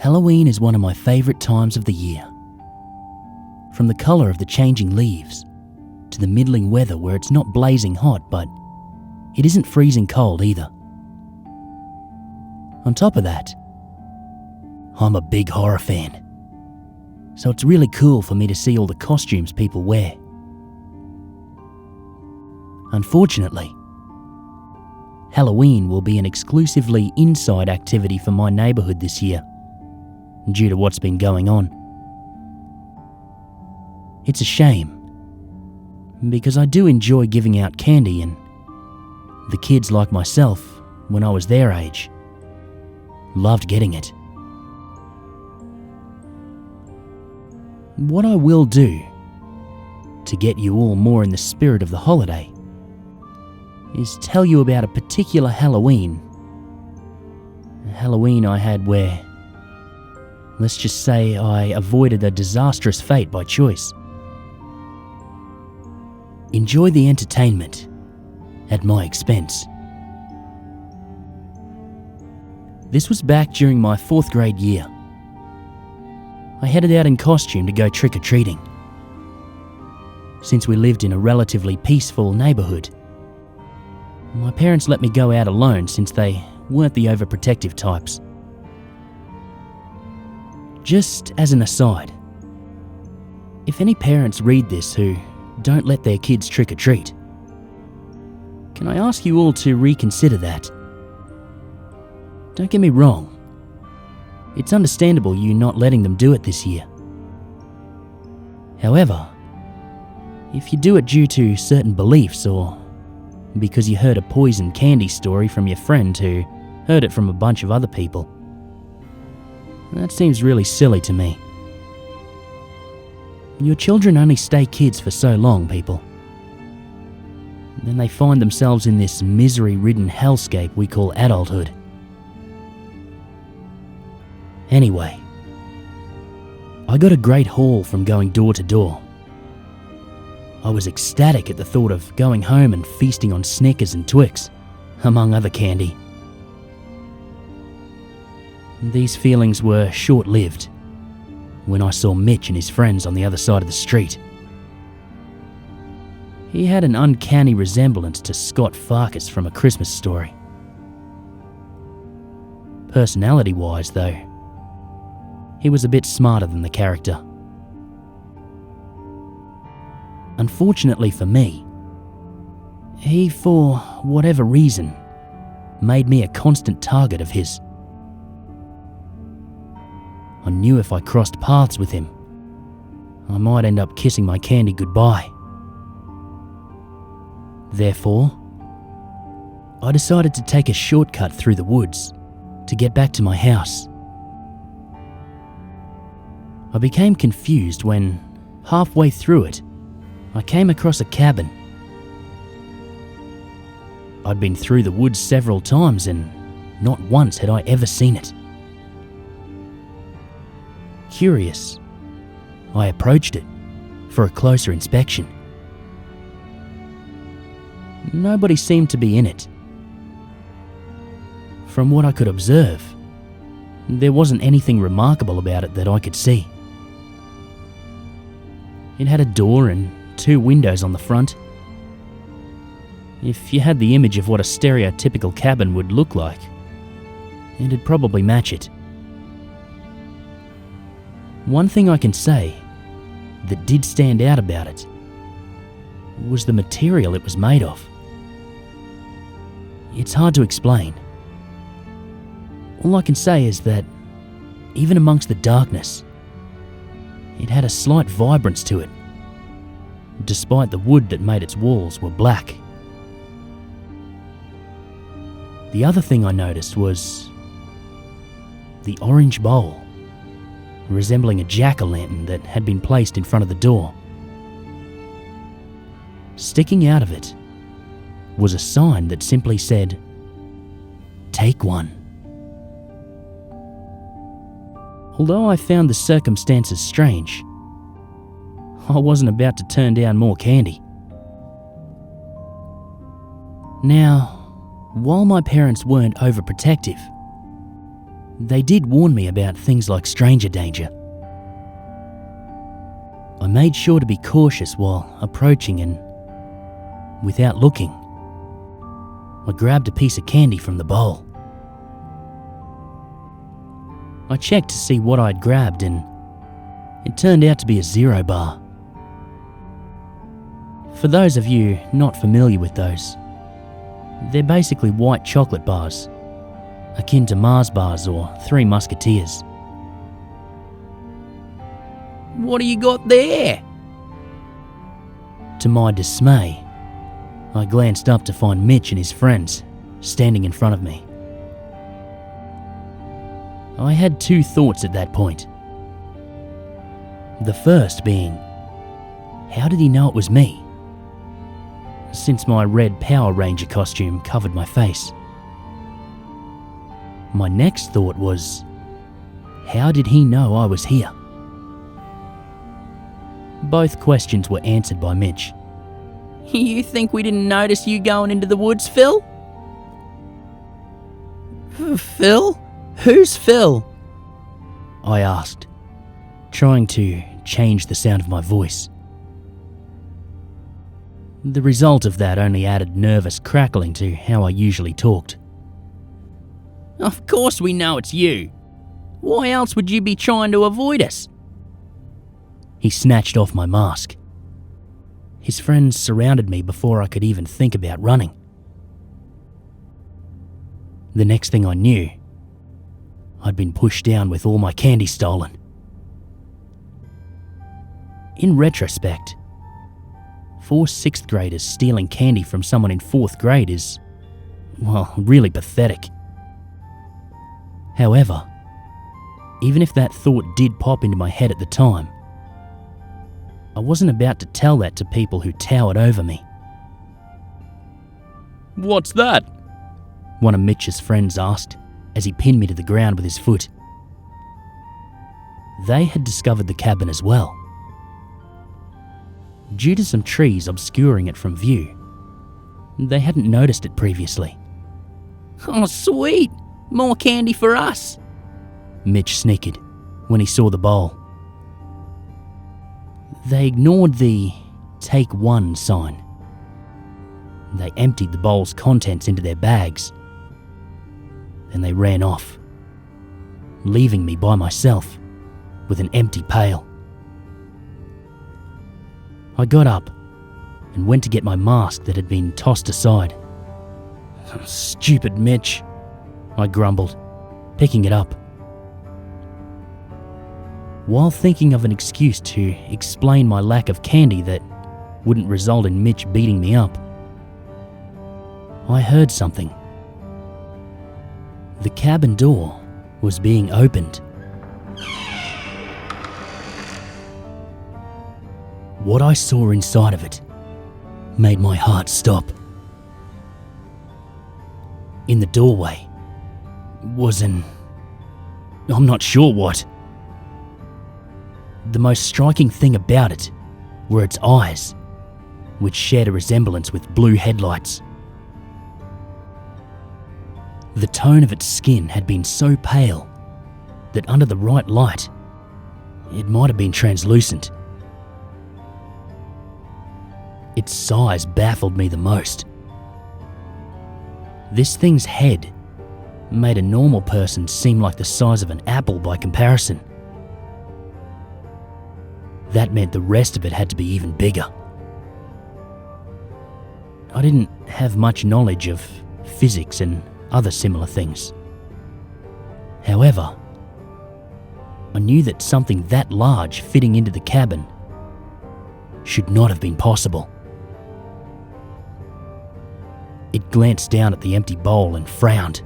Halloween is one of my favourite times of the year. From the colour of the changing leaves, to the middling weather where it's not blazing hot but it isn't freezing cold either. On top of that, I'm a big horror fan, so it's really cool for me to see all the costumes people wear. Unfortunately, Halloween will be an exclusively inside activity for my neighbourhood this year, due to what's been going on. It's a shame, because I do enjoy giving out candy, and the kids like myself, when I was their age, loved getting it. What I will do to get you all more in the spirit of the holiday is tell you about a particular Halloween. A Halloween I had where, let's just say, I avoided a disastrous fate by choice. Enjoy the entertainment at my expense. This was back during my 4th grade year. I headed out in costume to go trick-or-treating. Since we lived in a relatively peaceful neighbourhood, my parents let me go out alone since they weren't the overprotective types. Just as an aside, if any parents read this who don't let their kids trick-or-treat, can I ask you all to reconsider that? Don't get me wrong, it's understandable you not letting them do it this year. However, if you do it due to certain beliefs or because you heard a poison candy story from your friend who heard it from a bunch of other people, that seems really silly to me. Your children only stay kids for so long, people. Then they find themselves in this misery-ridden hellscape we call adulthood. Anyway, I got a great haul from going door to door. I was ecstatic at the thought of going home and feasting on Snickers and Twix, among other candy. These feelings were short-lived when I saw Mitch and his friends on the other side of the street. He had an uncanny resemblance to Scott Farkas from A Christmas Story. Personality-wise, though, he was a bit smarter than the character. Unfortunately for me, he, for whatever reason, made me a constant target of his. I knew if I crossed paths with him, I might end up kissing my candy goodbye. Therefore, I decided to take a shortcut through the woods to get back to my house. I became confused when, halfway through it, I came across a cabin. I'd been through the woods several times and not once had I ever seen it. Curious, I approached it for a closer inspection. Nobody seemed to be in it. From what I could observe, there wasn't anything remarkable about it that I could see. It had a door and 2 windows on the front. If you had the image of what a stereotypical cabin would look like, it'd probably match it. One thing I can say that did stand out about it was the material it was made of. It's hard to explain. All I can say is that, even amongst the darkness, it had a slight vibrance to it, despite the wood that made its walls were black. The other thing I noticed was the orange bowl, resembling a jack-o'-lantern that had been placed in front of the door. Sticking out of it was a sign that simply said, "Take one." Although I found the circumstances strange, I wasn't about to turn down more candy. Now, while my parents weren't overprotective, They did warn me about things like stranger danger. I made sure to be cautious while approaching, and without looking, I grabbed a piece of candy from the bowl. I checked to see what I'd grabbed, and it turned out to be a Zero bar. For those of you not familiar with those, they're basically white chocolate bars, akin to Mars bars or Three Musketeers. "What do you got there?" To my dismay, I glanced up to find Mitch and his friends standing in front of me. I had two thoughts at that point. The first being, how did he know it was me, since my red Power Ranger costume covered my face? My next thought was, how did he know I was here? Both questions were answered by Mitch. "You think we didn't notice you going into the woods, Phil?" "Phil? Who's Phil?" I asked, trying to change the sound of my voice. The result of that only added nervous crackling to how I usually talked. "Of course we know it's you. Why else would you be trying to avoid us?" He snatched off my mask. His friends surrounded me before I could even think about running. The next thing I knew, I'd been pushed down with all my candy stolen. In retrospect, 4 6th graders stealing candy from someone in 4th grade is, well, really pathetic. However, even if that thought did pop into my head at the time, I wasn't about to tell that to people who towered over me. "What's that?" one of Mitch's friends asked as he pinned me to the ground with his foot. They had discovered the cabin as well. Due to some trees obscuring it from view, they hadn't noticed it previously. "Oh, sweet! More candy for us!" Mitch snickered when he saw the bowl. They ignored the "Take one" sign. They emptied the bowl's contents into their bags. Then they ran off, leaving me by myself with an empty pail. I got up and went to get my mask that had been tossed aside. "Stupid Mitch," I grumbled, picking it up. While thinking of an excuse to explain my lack of candy that wouldn't result in Mitch beating me up, I heard something. The cabin door was being opened. What I saw inside of it made my heart stop. In the doorway was I'm not sure what. The most striking thing about it were its eyes, which shared a resemblance with blue headlights. The tone of its skin had been so pale that under the right light, it might have been translucent. Its size baffled me the most. This thing's head made a normal person seem like the size of an apple by comparison. That meant the rest of it had to be even bigger. I didn't have much knowledge of physics and other similar things. However, I knew that something that large fitting into the cabin should not have been possible. It glanced down at the empty bowl and frowned.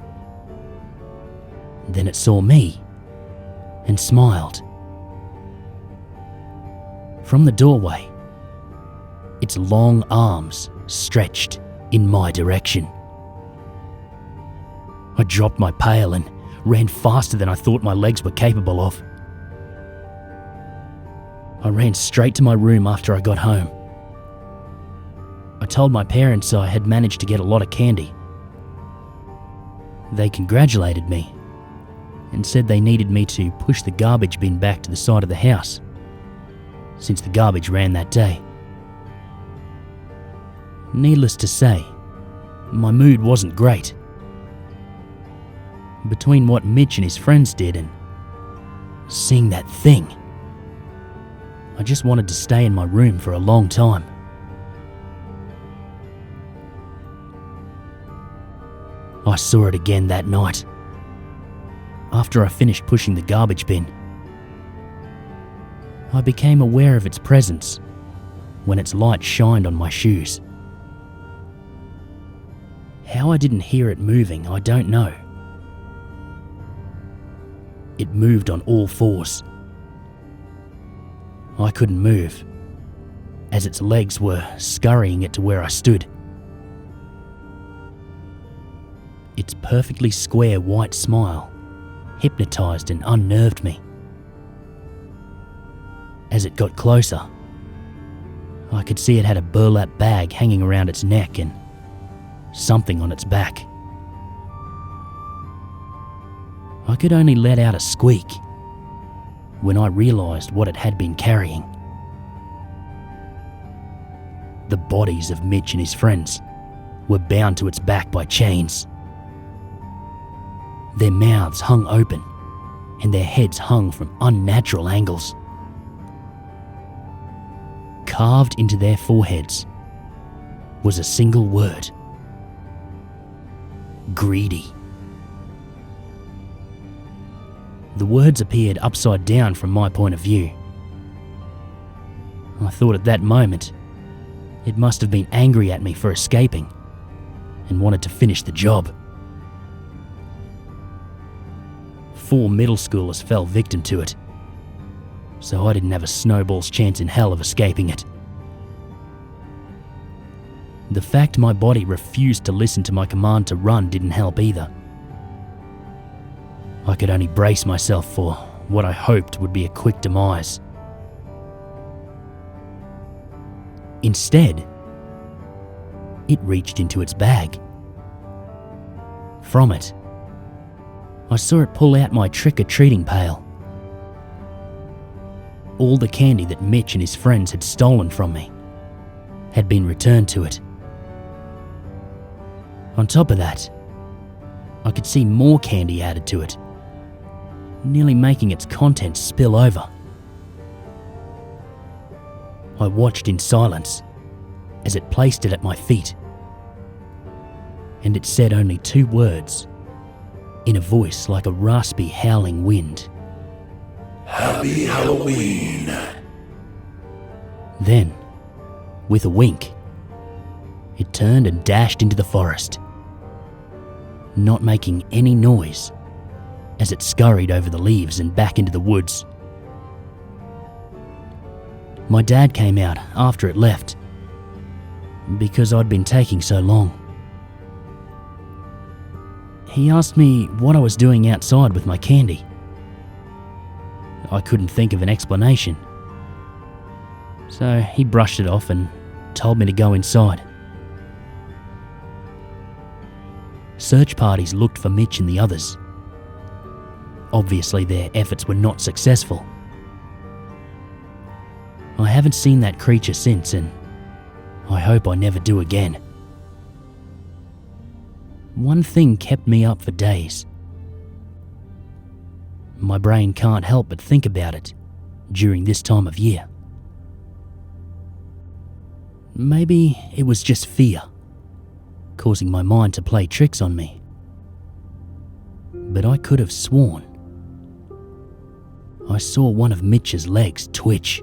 Then it saw me and smiled. From the doorway, its long arms stretched in my direction. I dropped my pail and ran faster than I thought my legs were capable of. I ran straight to my room after I got home. I told my parents I had managed to get a lot of candy. They congratulated me and said they needed me to push the garbage bin back to the side of the house, since the garbage ran that day. Needless to say, my mood wasn't great. Between what Mitch and his friends did and seeing that thing, I just wanted to stay in my room for a long time. I saw it again that night, after I finished pushing the garbage bin. I became aware of its presence when its light shined on my shoes. How I didn't hear it moving, I don't know. It moved on all fours. I couldn't move, as its legs were scurrying it to where I stood. Its perfectly square white smile hypnotized and unnerved me. As it got closer, I could see it had a burlap bag hanging around its neck and something on its back. I could only let out a squeak when I realized what it had been carrying. The bodies of Mitch and his friends were bound to its back by chains. Their mouths hung open and their heads hung from unnatural angles. Carved into their foreheads was a single word: greedy. The words appeared upside down from my point of view. I thought at that moment it must have been angry at me for escaping and wanted to finish the job. 4 middle schoolers fell victim to it, so I didn't have a snowball's chance in hell of escaping it. The fact my body refused to listen to my command to run didn't help either. I could only brace myself for what I hoped would be a quick demise. Instead, it reached into its bag. From it, I saw it pull out my trick-or-treating pail. All the candy that Mitch and his friends had stolen from me had been returned to it. On top of that, I could see more candy added to it, nearly making its contents spill over. I watched in silence as it placed it at my feet, and it said only 2 words in a voice like a raspy howling wind: Happy Halloween. Then, with a wink, it turned and dashed into the forest, not making any noise as it scurried over the leaves and back into the woods. My dad came out after it left, because I'd been taking so long. He asked me what I was doing outside with my candy. I couldn't think of an explanation, so he brushed it off and told me to go inside. Search parties looked for Mitch and the others. Obviously, their efforts were not successful. I haven't seen that creature since, and I hope I never do again. One thing kept me up for days. My brain can't help but think about it during this time of year. Maybe it was just fear, causing my mind to play tricks on me. But I could have sworn I saw one of Mitch's legs twitch.